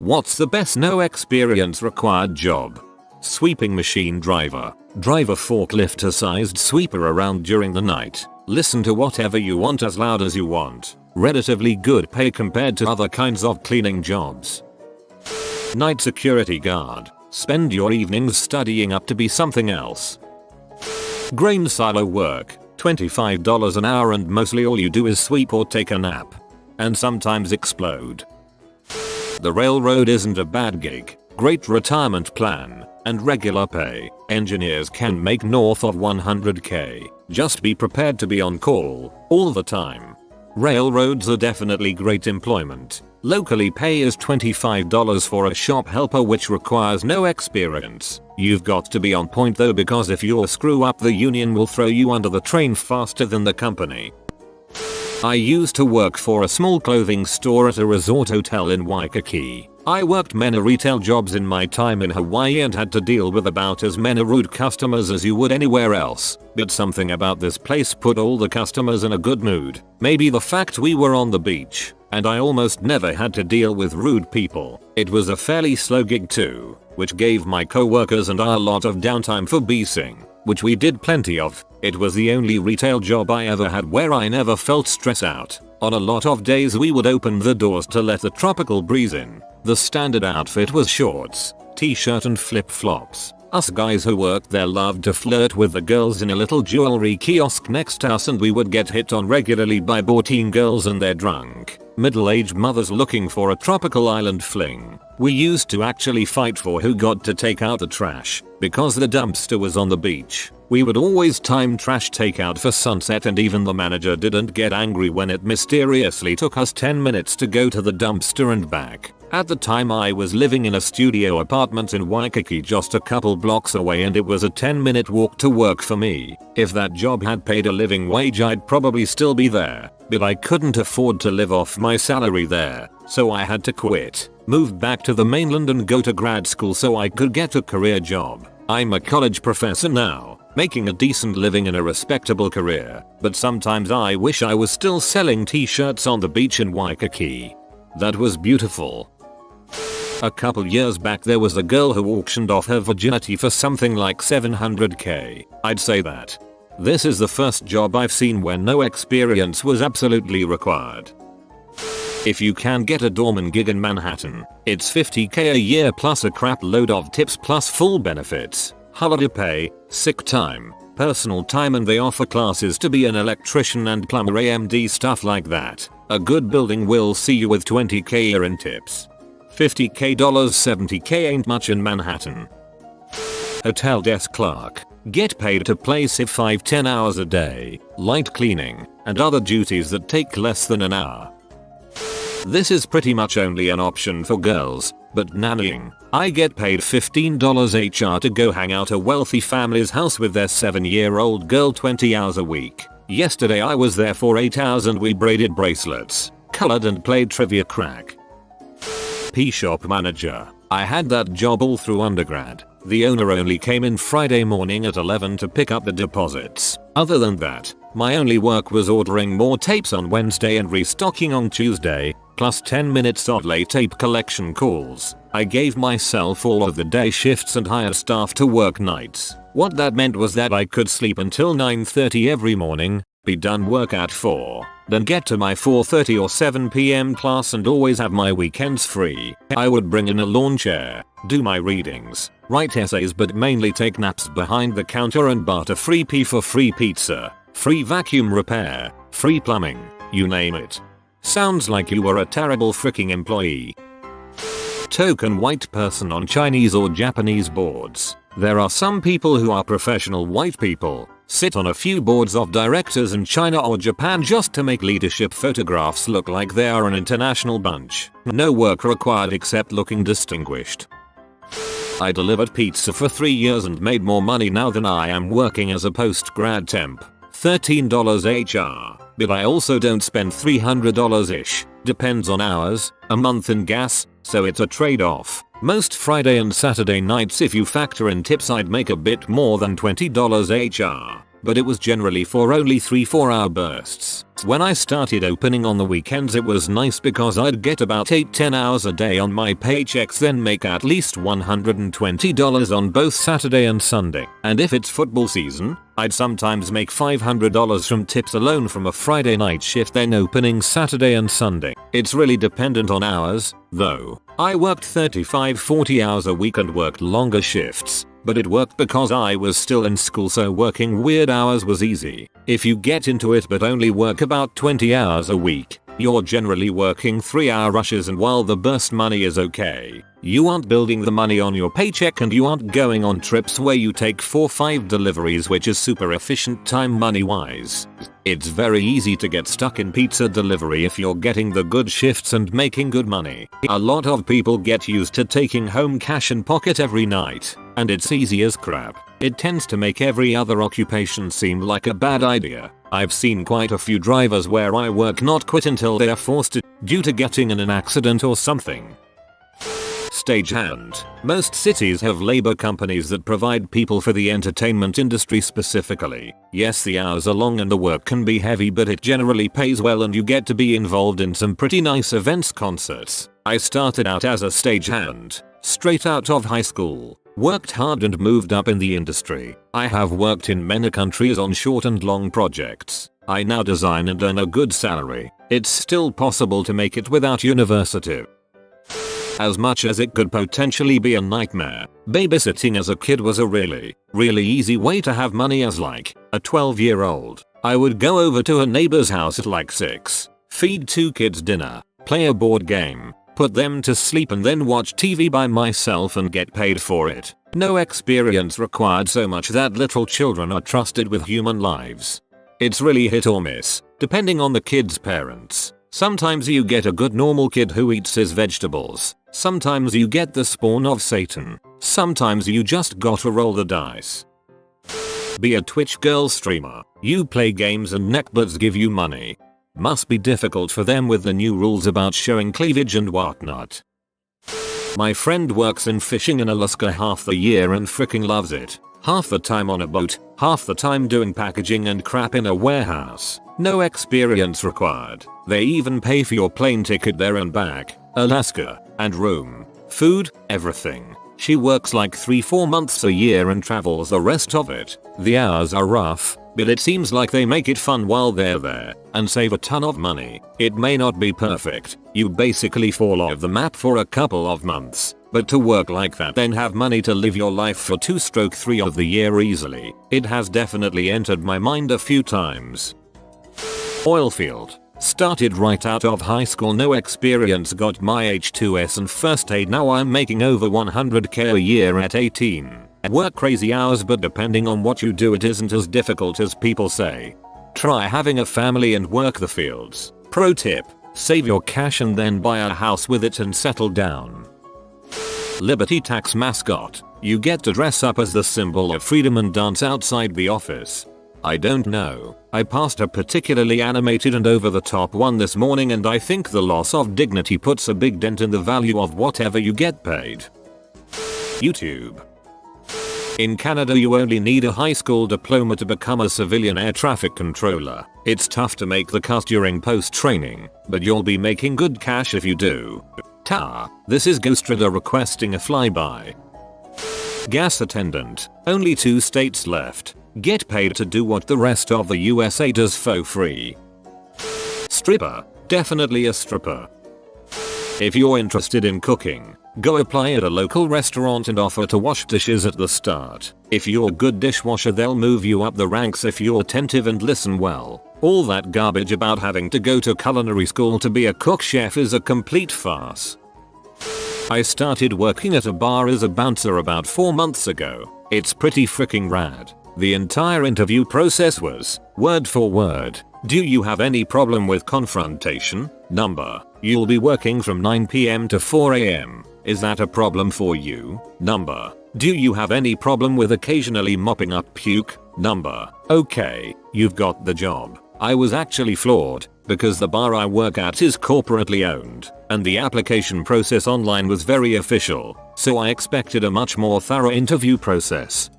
What's the best no experience required job? Sweeping machine driver. Drive a forklift-sized sweeper around during the night. Listen to whatever you want as loud as you want. Relatively good pay compared to other kinds of cleaning jobs. Night security guard. Spend your evenings studying up to be something else. Grain silo work. $25 an hour and mostly all you do is sweep or take a nap. And sometimes explode. The railroad isn't a bad gig. Great retirement plan. And regular pay. Engineers can make north of 100k. Just be prepared to be on call all the time. Railroads are definitely great employment. Locally pay is $25 for a shop helper, which requires no experience. You've got to be on point though, because if you screw up, the union will throw you under the train faster than the company. I used to work for a small clothing store at a resort hotel in Waikiki. I worked many retail jobs in my time in Hawaii and had to deal with about as many rude customers as you would anywhere else. But something about this place put all the customers in a good mood. Maybe the fact we were on the beach, and I almost never had to deal with rude people. It was a fairly slow gig too, which gave my co-workers and I a lot of downtime for babysitting, which we did plenty of. It was the only retail job I ever had where I never felt stressed out. On a lot of days we would open the doors to let the tropical breeze in. The standard outfit was shorts, t-shirt and flip-flops. Us guys who worked there loved to flirt with the girls in a little jewelry kiosk next to us, and we would get hit on regularly by 14 girls and their drunk, middle-aged mothers looking for a tropical island fling. We used to actually fight for who got to take out the trash, because the dumpster was on the beach. We would always time trash takeout for sunset, and even the manager didn't get angry when it mysteriously took us 10 minutes to go to the dumpster and back. At the time I was living in a studio apartment in Waikiki, just a couple blocks away, and it was a 10-minute walk to work for me. If that job had paid a living wage, I'd probably still be there, but I couldn't afford to live off my salary there, so I had to quit, move back to the mainland and go to grad school so I could get a career job. I'm a college professor now, making a decent living in a respectable career, but sometimes I wish I was still selling t-shirts on the beach in Waikiki. That was beautiful. A couple years back there was a girl who auctioned off her virginity for something like 700k. I'd say that. This is the first job I've seen where no experience was absolutely required. If you can get a doorman gig in Manhattan, it's 50k a year plus a crap load of tips plus full benefits, holiday pay, sick time, personal time, and they offer classes to be an electrician and plumber, AMD, stuff like that. A good building will see you with 20k a year in tips. $50k, $70k ain't much in Manhattan. Hotel desk clerk. Get paid to play if 5-10 hours a day, light cleaning, and other duties that take less than an hour. This is pretty much only an option for girls, but nannying. I get paid $15 HR to go hang out a wealthy family's house with their 7-year-old girl 20 hours a week. Yesterday I was there for 8 hours and we braided bracelets, colored and played trivia crack. P-shop manager. I had that job all through undergrad. The owner only came in Friday morning at 11 to pick up the deposits. Other than that, my only work was ordering more tapes on Wednesday and restocking on Tuesday, plus 10 minutes of late tape collection calls. I gave myself all of the day shifts and hired staff to work nights. What that meant was that I could sleep until 9:30 every morning, be done work at 4, then get to my 4:30 or 7 p.m. class and always have my weekends free. I would bring in a lawn chair, do my readings, write essays, but mainly take naps behind the counter and barter free pee for free pizza, free vacuum repair, free plumbing, you name it. Sounds like you were a terrible freaking employee. Token white person on Chinese or Japanese boards. There are some people who are professional white people, sit on a few boards of directors in China or Japan just to make leadership photographs look like they are an international bunch. No work required except looking distinguished. I delivered pizza for 3 years and made more money now than I am working as a post-grad temp. $13 HR. But I also don't spend $300-ish, depends on hours, a month in gas, so it's a trade-off. Most Friday and Saturday nights, if you factor in tips, I'd make a bit more than $20 HR. but it was generally for only 3-4 hour bursts. When I started opening on the weekends it was nice because I'd get about 8-10 hours a day on my paychecks, then make at least $120 on both Saturday and Sunday. And if it's football season, I'd sometimes make $500 from tips alone from a Friday night shift, then opening Saturday and Sunday. It's really dependent on hours, though. I worked 35-40 hours a week and worked longer shifts, but it worked because I was still in school, so working weird hours was easy. If you get into it but only work about 20 hours a week, you're generally working 3-hour rushes, and while the burst money is okay, you aren't building the money on your paycheck and you aren't going on trips where you take 4-5 deliveries, which is super efficient time money wise. It's very easy to get stuck in pizza delivery if you're getting the good shifts and making good money. A lot of people get used to taking home cash in pocket every night, and it's easy as crap. It tends to make every other occupation seem like a bad idea. I've seen quite a few drivers where I work not quit until they are forced to due to getting in an accident or something. Stagehand. Most cities have labor companies that provide people for the entertainment industry specifically. Yes, the hours are long and the work can be heavy, but it generally pays well and you get to be involved in some pretty nice events, concerts. I started out as a stagehand, straight out of high school. Worked hard and moved up in the industry. I have worked in many countries on short and long projects. I now design and earn a good salary. It's still possible to make it without university. As much as it could potentially be a nightmare, babysitting as a kid was a really easy way to have money. As like a 12-year-old, I would go over to a neighbor's house at like 6, feed 2 kids dinner, play a board game, put them to sleep, and then watch TV by myself and get paid for it. No experience required so much that little children are trusted with human lives. It's really hit or miss, depending on the kid's parents. Sometimes you get a good normal kid who eats his vegetables. Sometimes you get the spawn of Satan. Sometimes you just gotta roll the dice. Be a Twitch girl streamer. You play games and neckbuds give you money. Must be difficult for them with the new rules about showing cleavage and whatnot. My friend works in fishing in Alaska half the year and freaking loves it. Half the time on a boat, half the time doing packaging and crap in a warehouse. No experience required. They even pay for your plane ticket there and back, Alaska, and room, food, everything. She works like 3-4 months a year and travels the rest of it. The hours are rough, but it seems like they make it fun while they're there and save a ton of money. It may not be perfect. You basically fall off the map for a couple of months. But to work like that then have money to live your life for 2-3 of the year easily, it has definitely entered my mind a few times. Oilfield. Started right out of high school, no experience, got my H2S and first aid, now I'm making over 100k a year at 18. Work crazy hours, but depending on what you do it isn't as difficult as people say. Try having a family and work the fields. Pro tip, save your cash and then buy a house with it and settle down. Liberty Tax mascot. You get to dress up as the symbol of freedom and dance outside the office. I don't know. I passed a particularly animated and over-the-top one this morning, and I think the loss of dignity puts a big dent in the value of whatever you get paid. YouTube. In Canada you only need a high school diploma to become a civilian air traffic controller. It's tough to make the cut during post-training, but you'll be making good cash if you do. This is GhostRider requesting a flyby. Gas attendant. Only 2 states left. Get paid to do what the rest of the USA does for free. Stripper. Definitely a stripper. If you're interested in cooking, go apply at a local restaurant and offer to wash dishes at the start. If you're a good dishwasher they'll move you up the ranks if you're attentive and listen well. All that garbage about having to go to culinary school to be a cook chef is a complete farce. I started working at a bar as a bouncer about 4 months ago. It's pretty freaking rad. The entire interview process was, word for word, do you have any problem with confrontation? Number, you'll be working from 9 PM to 4 AM. Is that a problem for you? Number, do you have any problem with occasionally mopping up puke? Number, okay, you've got the job. I was actually floored, because the bar I work at is corporately owned, and the application process online was very official, so I expected a much more thorough interview process.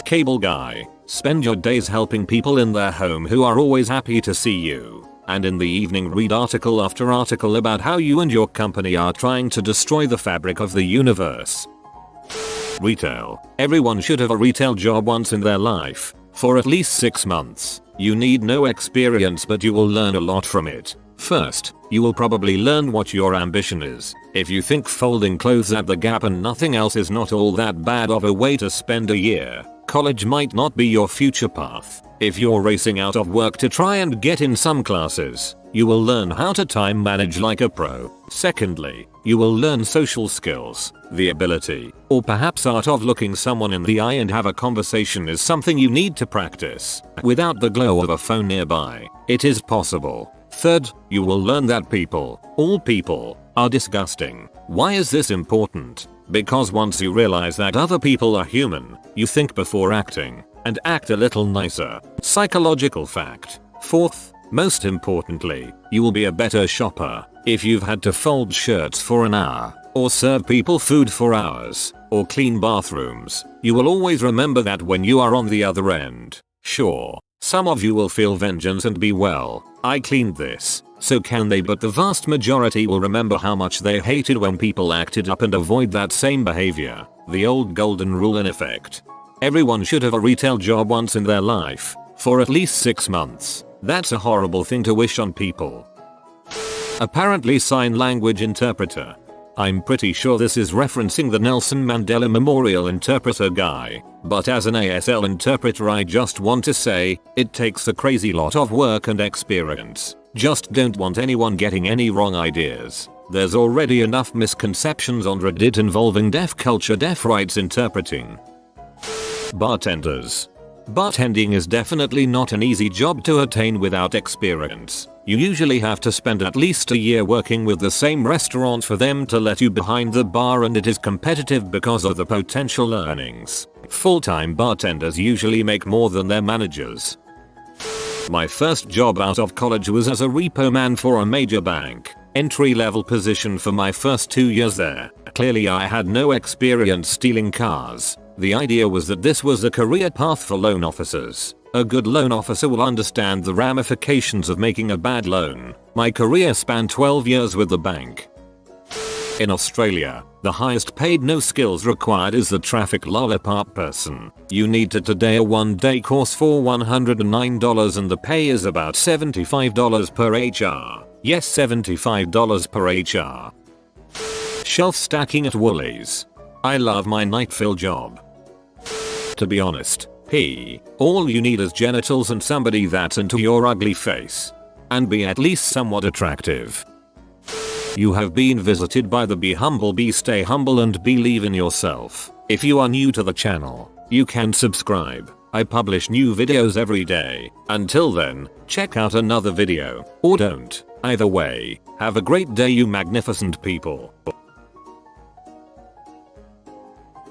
Cable guy. Spend your days helping people in their home who are always happy to see you. And in the evening read article after article about how you and your company are trying to destroy the fabric of the universe. Retail. Everyone should have a retail job once in their life. For at least 6 months. You need no experience, but you will learn a lot from it. First, you will probably learn what your ambition is. If you think folding clothes at the Gap and nothing else is not all that bad of a way to spend a year, college might not be your future path. If you're racing out of work to try and get in some classes, you will learn how to time manage like a pro. Secondly, you will learn social skills. The ability, or perhaps art of looking someone in the eye and have a conversation is something you need to practice. Without the glow of a phone nearby, it is possible. Third, you will learn that people, all people, are disgusting. Why is this important? Because once you realize that other people are human, you think before acting, and act a little nicer. Psychological fact. Fourth, most importantly, you will be a better shopper. If you've had to fold shirts for an hour, or serve people food for hours, or clean bathrooms, you will always remember that when you are on the other end. Sure, some of you will feel vengeance and be well, I cleaned this, so can they, but the vast majority will remember how much they hated when people acted up and avoid that same behavior. The old golden rule in effect. Everyone should have a retail job once in their life, for at least 6 months. That's a horrible thing to wish on people. Apparently sign language interpreter. I'm pretty sure this is referencing the Nelson Mandela Memorial Interpreter guy, but as an ASL interpreter I just want to say, it takes a crazy lot of work and experience. Just don't want anyone getting any wrong ideas. There's already enough misconceptions on Reddit involving deaf culture, deaf rights interpreting. Bartenders. Bartending is definitely not an easy job to attain without experience. You usually have to spend at least a year working with the same restaurant for them to let you behind the bar, and it is competitive because of the potential earnings. Full-time bartenders usually make more than their managers. My first job out of college was as a repo man for a major bank. Entry-level position for my first 2 years there. Clearly I had no experience stealing cars. The idea was that this was a career path for loan officers. A good loan officer will understand the ramifications of making a bad loan. My career spanned 12 years with the bank. In Australia, the highest paid no skills required is the traffic lollipop person. You need to today a 1-day course for $109 and the pay is about $75 per HR. Yes, $75 per HR. Shelf stacking at Woolies. I love my night fill job. To be honest, all you need is genitals and somebody that's into your ugly face. And be at least somewhat attractive. You have been visited by the Be Humble, Be Stay Humble and Believe in Yourself. If you are new to the channel, you can subscribe. I publish new videos every day. Until then, check out another video. Or don't. Either way, have a great day you magnificent people.